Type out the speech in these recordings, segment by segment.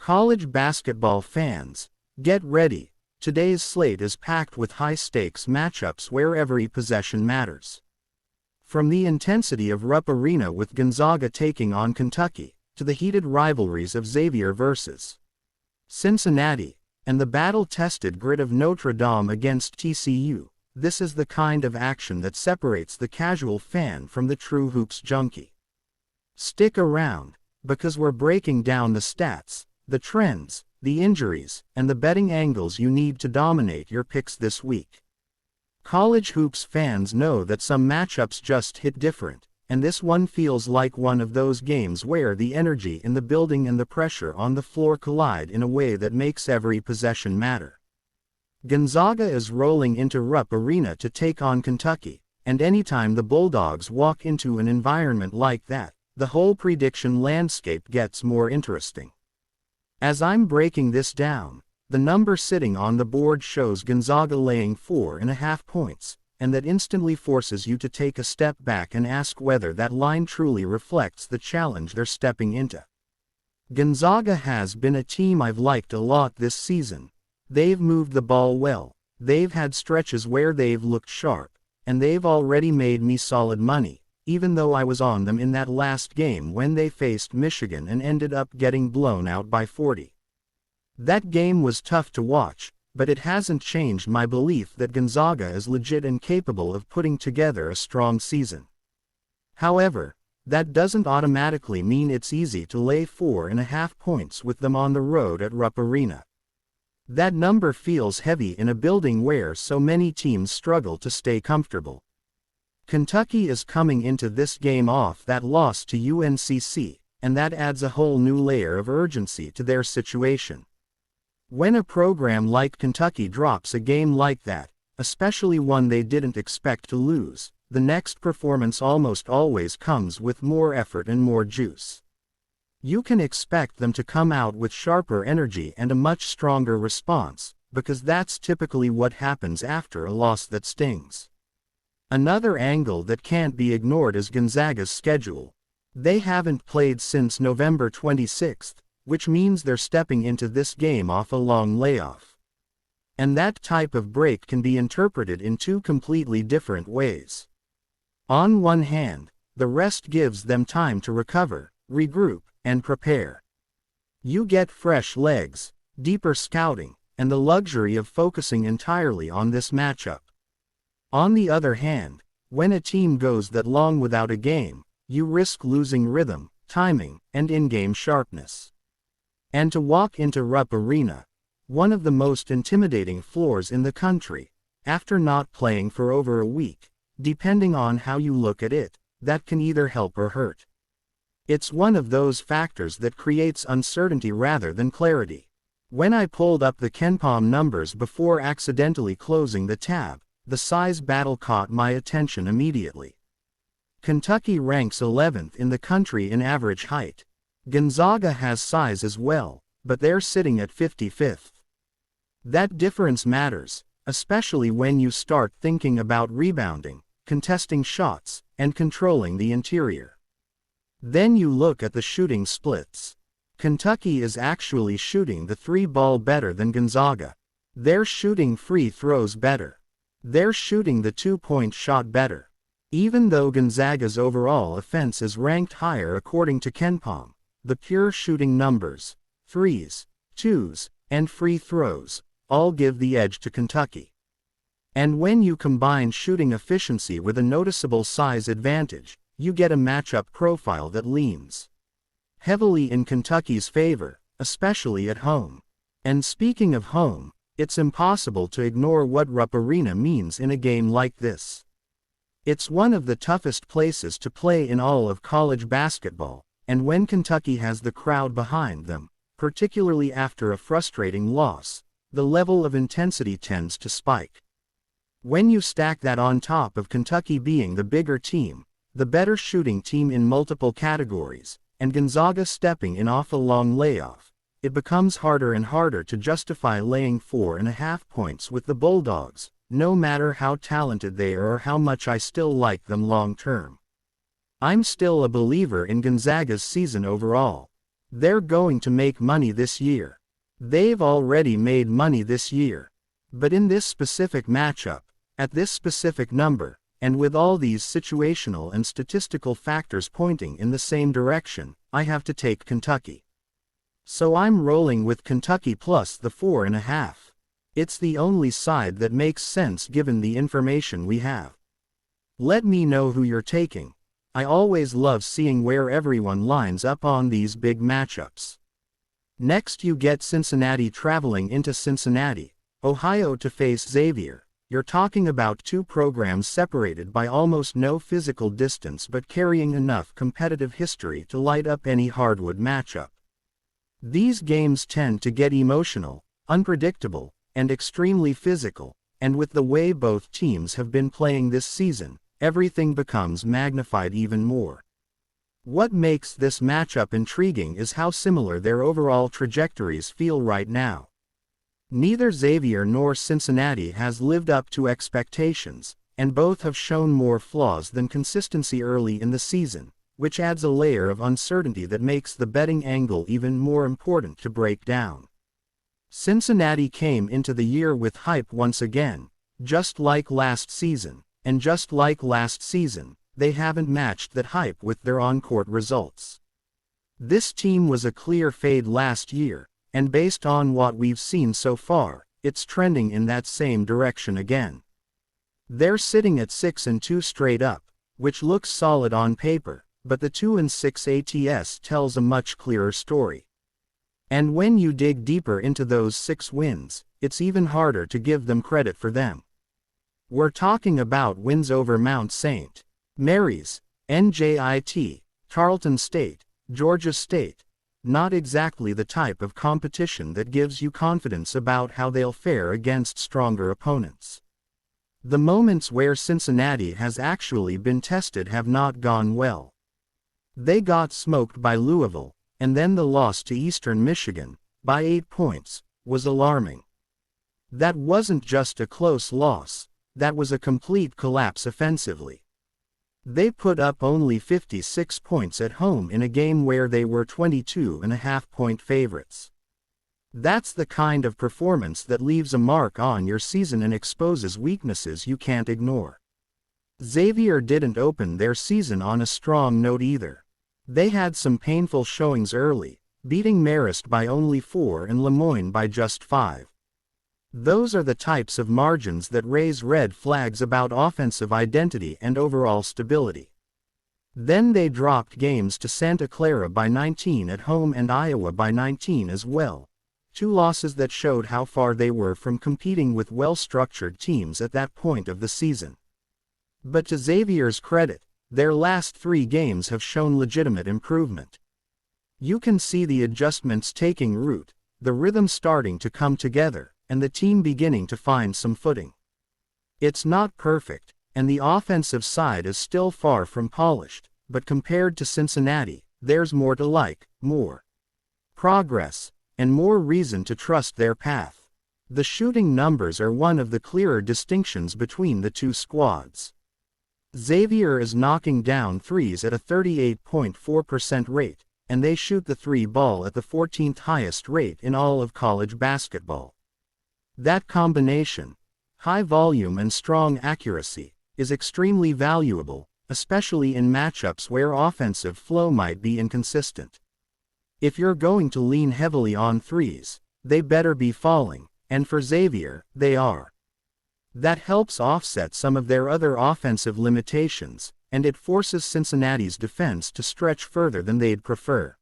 College basketball fans, get ready. Today's slate is packed with high-stakes matchups where every possession matters. From the intensity of Rupp Arena with Gonzaga taking on Kentucky, to the heated rivalries of Xavier versus Cincinnati, and the battle-tested grit of Notre Dame against TCU, this is the kind of action that separates the casual fan from the true hoops junkie. Stick around, because we're breaking down the stats, the trends, the injuries, and the betting angles you need to dominate your picks this week. College hoops fans know that some matchups just hit different, and this one feels like one of those games where the energy in the building and the pressure on the floor collide in a way that makes every possession matter. Gonzaga is rolling into Rupp Arena to take on Kentucky, and anytime the Bulldogs walk into an environment like that, the whole prediction landscape gets more interesting. As I'm breaking this down, the number sitting on the board shows Gonzaga laying 4.5 points, and that instantly forces you to take a step back and ask whether that line truly reflects the challenge they're stepping into. Gonzaga has been a team I've liked a lot this season. They've moved the ball well, they've had stretches where they've looked sharp, and they've already made me solid money, even though I was on them in that last game when they faced Michigan and ended up getting blown out by 40. That game was tough to watch, but it hasn't changed my belief that Gonzaga is legit and capable of putting together a strong season. However, that doesn't automatically mean it's easy to lay 4.5 points with them on the road at Rupp Arena. That number feels heavy in a building where so many teams struggle to stay comfortable. Kentucky is coming into this game off that loss to UNCC, and that adds a whole new layer of urgency to their situation. When a program like Kentucky drops a game like that, especially one they didn't expect to lose, the next performance almost always comes with more effort and more juice. You can expect them to come out with sharper energy and a much stronger response, because that's typically what happens after a loss that stings. Another angle that can't be ignored is Gonzaga's schedule. They haven't played since November 26, which means they're stepping into this game off a long layoff. And that type of break can be interpreted in two completely different ways. On one hand, the rest gives them time to recover, regroup, and prepare. You get fresh legs, deeper scouting, and the luxury of focusing entirely on this matchup. On the other hand, when a team goes that long without a game, you risk losing rhythm, timing, and in-game sharpness. And to walk into Rupp Arena, one of the most intimidating floors in the country, after not playing for over a week, depending on how you look at it, that can either help or hurt. It's one of those factors that creates uncertainty rather than clarity. When I pulled up the KenPom numbers before accidentally closing the tab, the size battle caught my attention immediately. Kentucky ranks 11th in the country in average height. Gonzaga has size as well, but they're sitting at 55th. That difference matters, especially when you start thinking about rebounding, contesting shots, and controlling the interior. Then you look at the shooting splits. Kentucky is actually shooting the 3-ball better than Gonzaga. They're shooting free throws better. They're shooting the 2-point shot better. Even though Gonzaga's overall offense is ranked higher according to KenPom, the pure shooting numbers, threes, twos, and free throws, all give the edge to Kentucky. And when you combine shooting efficiency with a noticeable size advantage, you get a matchup profile that leans heavily in Kentucky's favor, especially at home. And speaking of home, it's impossible to ignore what Rupp Arena means in a game like this. It's one of the toughest places to play in all of college basketball, and when Kentucky has the crowd behind them, particularly after a frustrating loss, the level of intensity tends to spike. When you stack that on top of Kentucky being the bigger team, the better shooting team in multiple categories, and Gonzaga stepping in off a long layoff, it becomes harder and harder to justify laying 4.5 points with the Bulldogs, no matter how talented they are or how much I still like them long term. I'm still a believer in Gonzaga's season overall. They're going to make money this year. They've already made money this year. But in this specific matchup, at this specific number, and with all these situational and statistical factors pointing in the same direction, I have to take Kentucky. So I'm rolling with Kentucky plus the 4.5. It's the only side that makes sense given the information we have. Let me know who you're taking. I always love seeing where everyone lines up on these big matchups. Next you get Cincinnati traveling into Cincinnati, Ohio to face Xavier. You're talking about two programs separated by almost no physical distance but carrying enough competitive history to light up any hardwood matchup. These games tend to get emotional, unpredictable, and extremely physical, and with the way both teams have been playing this season, everything becomes magnified even more. What makes this matchup intriguing is how similar their overall trajectories feel right now. Neither Xavier nor Cincinnati has lived up to expectations, and both have shown more flaws than consistency early in the season, which adds a layer of uncertainty that makes the betting angle even more important to break down. Cincinnati came into the year with hype once again, just like last season, and just like last season, they haven't matched that hype with their on-court results. This team was a clear fade last year, and based on what we've seen so far, it's trending in that same direction again. They're sitting at 6-2 straight up, which looks solid on paper, but the 2-6 ATS tells a much clearer story. And when you dig deeper into those 6 wins, it's even harder to give them credit for them. We're talking about wins over Mount St. Mary's, NJIT, Tarleton State, Georgia State. Not exactly the type of competition that gives you confidence about how they'll fare against stronger opponents. The moments where Cincinnati has actually been tested have not gone well. They got smoked by Louisville, and then the loss to Eastern Michigan, by 8 points, was alarming. That wasn't just a close loss, that was a complete collapse offensively. They put up only 56 points at home in a game where they were 22.5-point favorites. That's the kind of performance that leaves a mark on your season and exposes weaknesses you can't ignore. Xavier didn't open their season on a strong note either. They had some painful showings early, beating Marist by only 4 and Lemoyne by just 5. Those are the types of margins that raise red flags about offensive identity and overall stability. Then they dropped games to Santa Clara by 19 at home and Iowa by 19 as well, 2 losses that showed how far they were from competing with well-structured teams at that point of the season. But to Xavier's credit, their last 3 games have shown legitimate improvement. You can see the adjustments taking root, the rhythm starting to come together, and the team beginning to find some footing. It's not perfect, and the offensive side is still far from polished, but compared to Cincinnati, there's more to like, more progress, and more reason to trust their path. The shooting numbers are one of the clearer distinctions between the two squads. Xavier is knocking down threes at a 38.4% rate, and they shoot the 3 ball at the 14th highest rate in all of college basketball. That combination, high volume and strong accuracy, is extremely valuable, especially in matchups where offensive flow might be inconsistent. If you're going to lean heavily on threes, they better be falling, and for Xavier, they are. That helps offset some of their other offensive limitations, and it forces Cincinnati's defense to stretch further than they'd prefer.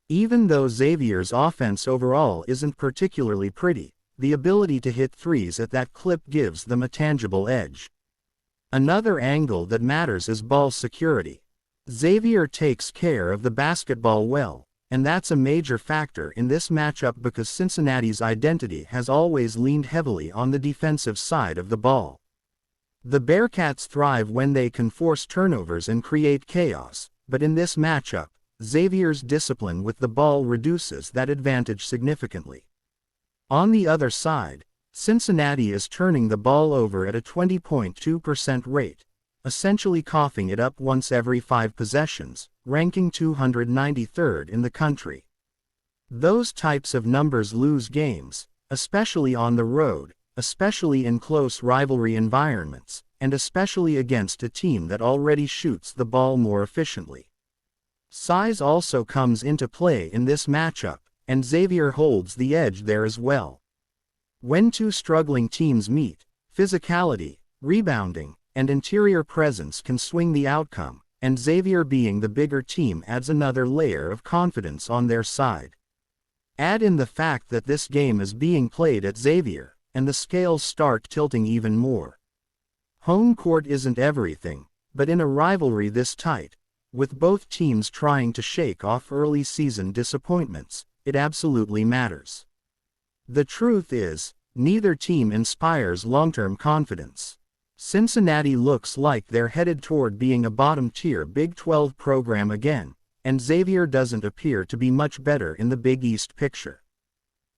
Even though Xavier's offense overall isn't particularly pretty, the ability to hit threes at that clip gives them a tangible edge. Another angle that matters is ball security. Xavier takes care of the basketball well, and that's a major factor in this matchup because Cincinnati's identity has always leaned heavily on the defensive side of the ball. The Bearcats thrive when they can force turnovers and create chaos, but in this matchup, Xavier's discipline with the ball reduces that advantage significantly. On the other side, Cincinnati is turning the ball over at a 20.2% rate, essentially coughing it up once every 5 possessions, ranking 293rd in the country. Those types of numbers lose games, especially on the road, especially in close rivalry environments, and especially against a team that already shoots the ball more efficiently. Size also comes into play in this matchup, and Xavier holds the edge there as well. When two struggling teams meet, physicality, rebounding, and interior presence can swing the outcome, and Xavier being the bigger team adds another layer of confidence on their side. Add in the fact that this game is being played at Xavier, and the scales start tilting even more. Home court isn't everything, but in a rivalry this tight, with both teams trying to shake off early season disappointments, it absolutely matters. The truth is, neither team inspires long-term confidence. Cincinnati looks like they're headed toward being a bottom-tier Big 12 program again, and Xavier doesn't appear to be much better in the Big East picture.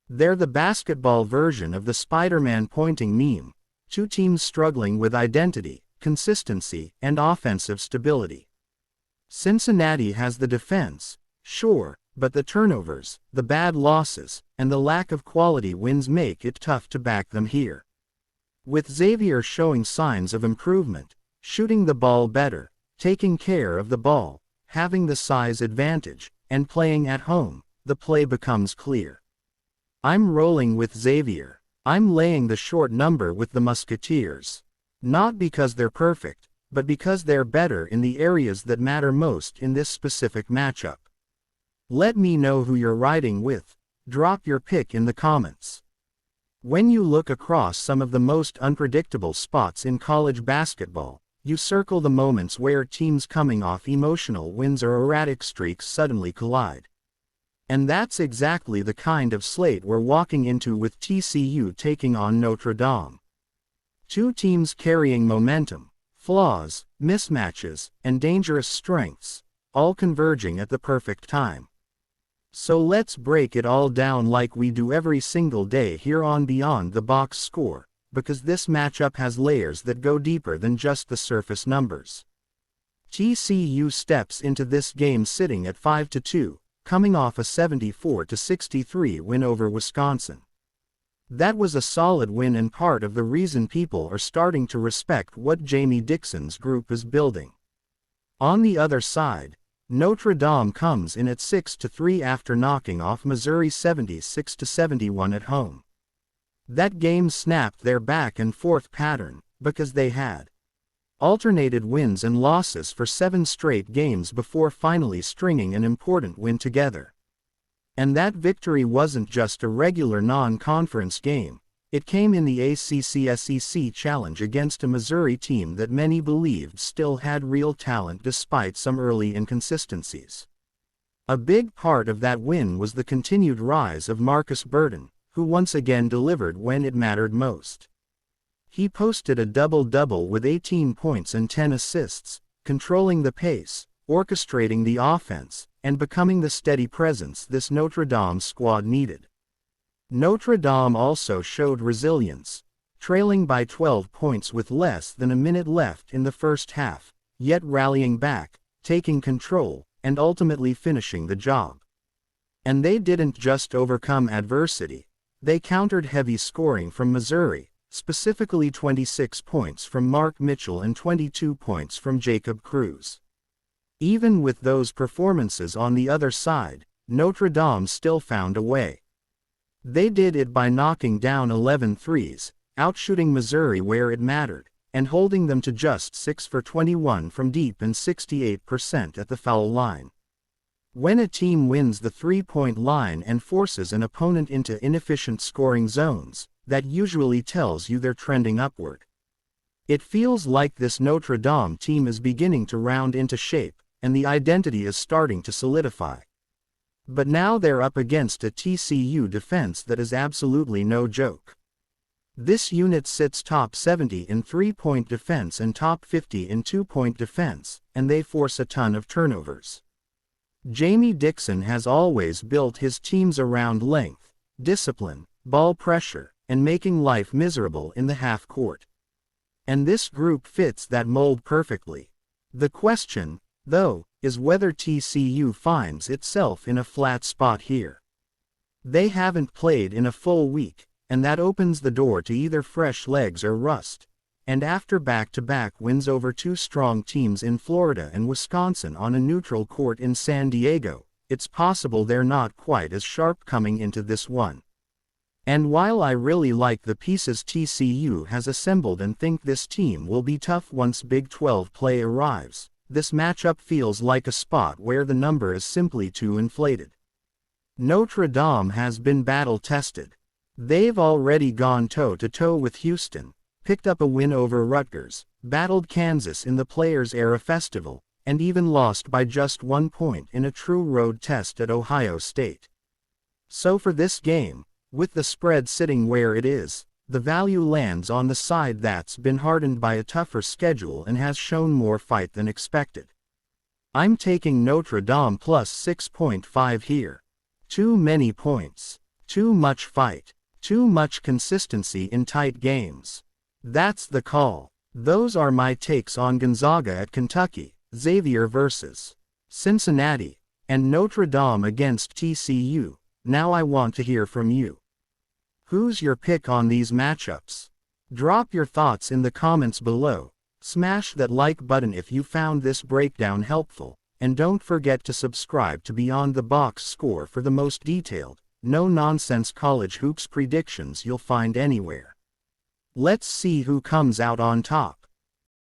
They're the basketball version of the Spider-Man pointing meme, two teams struggling with identity, consistency, and offensive stability. Cincinnati has the defense, sure, but the turnovers, the bad losses, and the lack of quality wins make it tough to back them here. With Xavier showing signs of improvement, shooting the ball better, taking care of the ball, having the size advantage, and playing at home, the play becomes clear. I'm rolling with Xavier. I'm laying the short number with the Musketeers. Not because they're perfect, but because they're better in the areas that matter most in this specific matchup. Let me know who you're riding with. Drop your pick in the comments. When you look across some of the most unpredictable spots in college basketball, you circle the moments where teams coming off emotional wins or erratic streaks suddenly collide. And that's exactly the kind of slate we're walking into with TCU taking on Notre Dame. Two teams carrying momentum, flaws, mismatches, and dangerous strengths, all converging at the perfect time. So let's break it all down like we do every single day here on Beyond the Box Score, because this matchup has layers that go deeper than just the surface numbers. TCU steps into this game sitting at 5-2, coming off a 74-63 win over Wisconsin. That was a solid win and part of the reason people are starting to respect what Jamie Dixon's group is building. On the other side, Notre Dame comes in at 6-3 after knocking off Missouri 76-71 at home. That game snapped their back and forth pattern, because they had alternated wins and losses for 7 straight games before finally stringing an important win together. And that victory wasn't just a regular non-conference game, it came in the ACC-SEC Challenge against a Missouri team that many believed still had real talent despite some early inconsistencies. A big part of that win was the continued rise of Marcus Burton, who once again delivered when it mattered most. He posted a double-double with 18 points and 10 assists, controlling the pace, orchestrating the offense, and becoming the steady presence this Notre Dame squad needed. Notre Dame also showed resilience, trailing by 12 points with less than a minute left in the first half, yet rallying back, taking control, and ultimately finishing the job. And they didn't just overcome adversity, they countered heavy scoring from Missouri, specifically 26 points from Mark Mitchell and 22 points from Jacob Cruz. Even with those performances on the other side, Notre Dame still found a way. They did it by knocking down 11 threes, outshooting Missouri where it mattered, and holding them to just 6 for 21 from deep and 68% at the foul line. When a team wins the three-point line and forces an opponent into inefficient scoring zones, that usually tells you they're trending upward. It feels like this Notre Dame team is beginning to round into shape, and the identity is starting to solidify. But now they're up against a TCU defense that is absolutely no joke. This unit sits top 70 in three-point defense and top 50 in two-point defense, and they force a ton of turnovers. Jamie Dixon has always built his teams around length, discipline, ball pressure, and making life miserable in the half court. And this group fits that mold perfectly. The question, though, is whether TCU finds itself in a flat spot here. They haven't played in a full week, and that opens the door to either fresh legs or rust. And after back-to-back wins over two strong teams in Florida and Wisconsin on a neutral court in San Diego, it's possible they're not quite as sharp coming into this one. And while I really like the pieces TCU has assembled and think this team will be tough once Big 12 play arrives, this matchup feels like a spot where the number is simply too inflated. Notre Dame has been battle-tested. They've already gone toe-to-toe with Houston, picked up a win over Rutgers, battled Kansas in the Players' Era Festival, and even lost by just 1 point in a true road test at Ohio State. So for this game, with the spread sitting where it is, the value lands on the side that's been hardened by a tougher schedule and has shown more fight than expected. I'm taking Notre Dame plus 6.5 here. Too many points, too much fight, too much consistency in tight games. That's the call. Those are my takes on Gonzaga at Kentucky, Xavier versus Cincinnati, and Notre Dame against TCU. Now I want to hear from you. Who's your pick on these matchups? Drop your thoughts in the comments below. Smash that like button if you found this breakdown helpful, and don't forget to subscribe to Beyond the Box Score for the most detailed, no-nonsense college hoops predictions you'll find anywhere. Let's see who comes out on top.